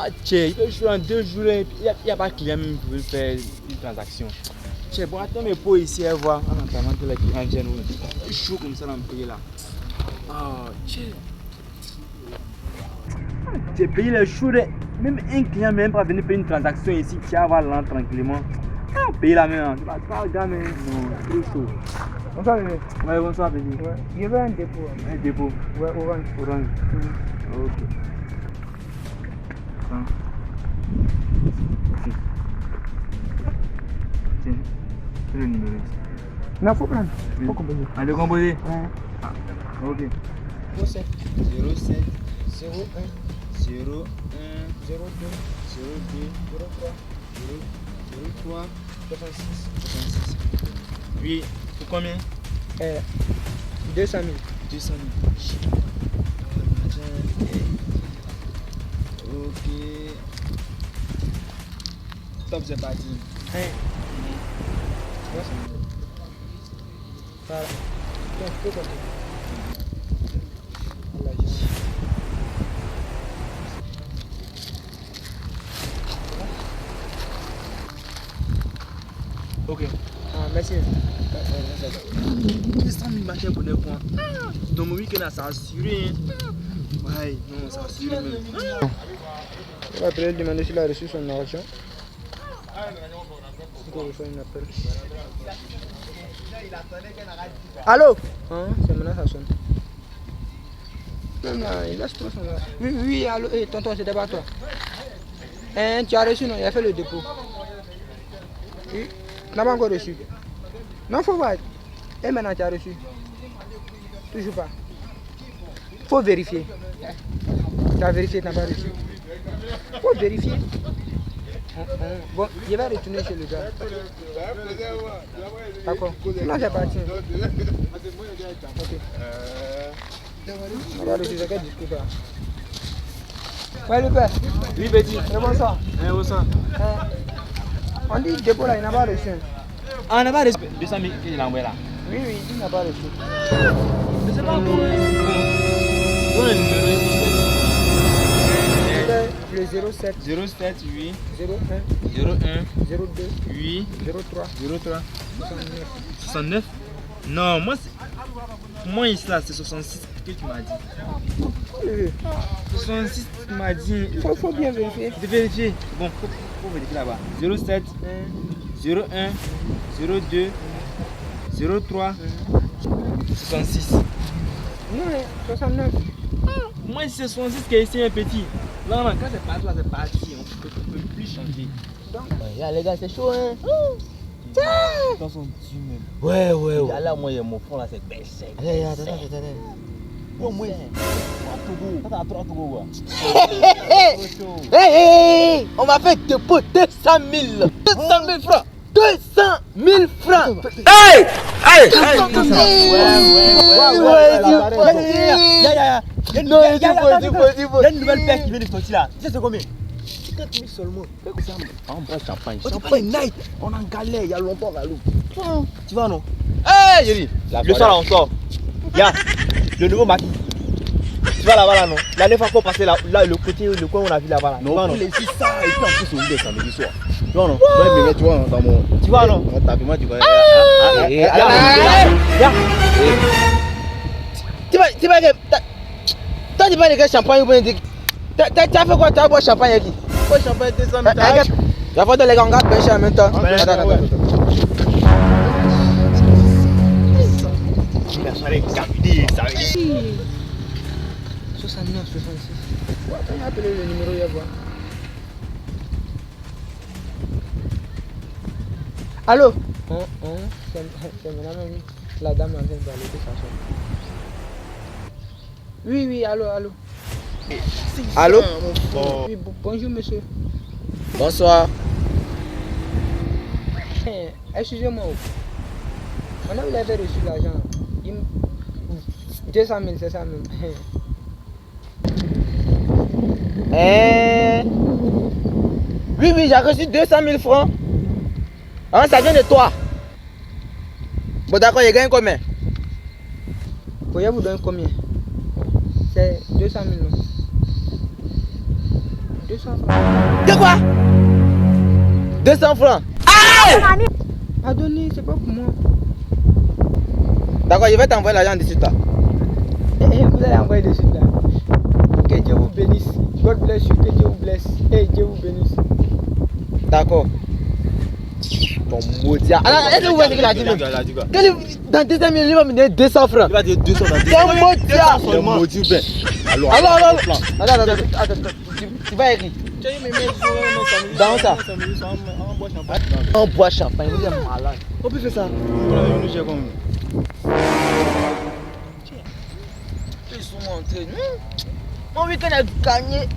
Ah, tiens, il peut jouer en 2 jours, il n'y a pas de client même qui veut faire une transaction. Tiens, bon, attends mes pots ici à voir en attendant que les clients viennent. C'est chaud comme ça dans le pays là. Ah, tiens. Tu payé les choux, même un client même pas venir payer une transaction ici, tu vas avoir l'an tranquillement. Ah, payer la main, tu vas pas regarder, non, c'est chaud. Bonsoir, bébé. Ouais, bonsoir, bébé. Ouais. Je veux un dépôt. Un dépôt. Ouais, orange. Orange. Ok. Ah. Ok. Tiens, c'est le numéro ici. Non, faut prendre. Oui. Faut composer. Ah, le composé? Ouais. Ah, ok. 07 07 01 01 02 02 03 03 66. 66. Oui, pour combien? 200 000. 200 000. Ok. Top, c'est parti. Voilà. Donc, faut composer. Ok. Ah, merci. 200 000 machins pour 9 points. Dans mon week-end, ça a assuré. Ouais, non, ça a assuré même. On va appeler lui demander s'il a reçu son argent. On reçoit un appel. Allô? Hein? C'est maintenant ça sonne. Non, non, il laisse pas son argent. Oui, oui, allô, tonton, c'était pas toi. Hein, tu as reçu, non? Il a fait le dépôt. Oui, tu n'as pas encore reçu. Non, faut voir. Et maintenant, tu as reçu. Toujours pas. Faut vérifier. Tu as vérifié, tu n'as pas reçu. Faut vérifier. Bon, je vais retourner chez le gars. D'accord. Non, c'est parti. Ok. On va reçu, c'est quel discours ça? Ouais, le père. Oui, Betty. Bonsoir. Bonsoir. On dit dépôt là, il n'a pas reçu. Ah, on n'a pas reçu 200 000 qu'il a envoyé là. Oui, oui, il n'a pas reçu. Mais c'est pas encore. Donne le numéro ici. Le 07 07 8 01 01 02 8 03 03 69. 69. Non, moi ici là, c'est 66 que tu m'as dit. Oui, 66 tu m'as dit. faut bien vérifier. De vérifier. Bon, faut vérifier là-bas. 07 01 02 03 66. Non, 69. Moi ici c'est 66 qui est ici un petit. Non, non, quand c'est parti là, c'est parti. On peut plus changer. Donc, Yeah, les gars, c'est chaud, hein. Dans son Dieu même. Ouais, ouais, ouais. Yeah, là, moi, mon front, là, c'est baissé. Attends. Yo, moi, 3 Togo, Hey, on m'a fait dépôt 200 000. 200 000 francs. 200 000 francs. Hey! Il y a une nouvelle paire qui vient de sortir là. Tu sais c'est combien? 50 000 seulement. On boit champagne. Champagne night. On en galère il y a longtemps là. Tu vois non? Hey Jerry, le soir là on sort. Y'a le nouveau maquis. Tu vois là-bas là non? La dernière fois qu'on passait là, le côté, le coin on a vu là-bas là. Non, on laisse ça et puis en plus on est samedi soir. Tu vois non? Tu vois dans mon. Tu vois non? Moi tu vois. Tu vas toi tu vas de champagne ou bien tu as fait quoi? Tu as boire champagne avec qui? Boire champagne 200 000. Tu vas faire les gars on garde bencher en même temps. Attends. Il a charré capité ça. 69, 66. Attends, il a appelé le numéro hier. Allô? C'est maintenant même la dame en train d'aller de sa chambre. Oui, allô. Allô? Oui, bonjour monsieur. Bonsoir. Excusez-moi. Maintenant vous avez reçu l'argent. 200 000, c'est ça même. Oui, j'ai reçu 200 000 francs. Ah, ça vient de toi. Bon, d'accord, il gagne combien? Bon, je vous donne combien? C'est 200 000. 200 francs. De quoi? 200 francs. Pardonnez, c'est pas pour moi. D'accord, je vais t'envoyer l'argent dessus toi. Vous allez envoyer dessus là. Que Dieu vous bénisse. God bless you, que Dieu vous blesse. Et Dieu vous bénisse. D'accord. Ton maudit. Alors, est-ce que vous voyez ce qu'il a dit? Dans 200 000, il va me donner 200 francs. Il va dire 200 dans 200. C'est un maudit. Le maudit, ben. Alors, attends, tu vas écrire. Dans ça. On boit champagne, vous êtes malade. On peut faire ça. Ils sont montrés. Mon week-end a gagné.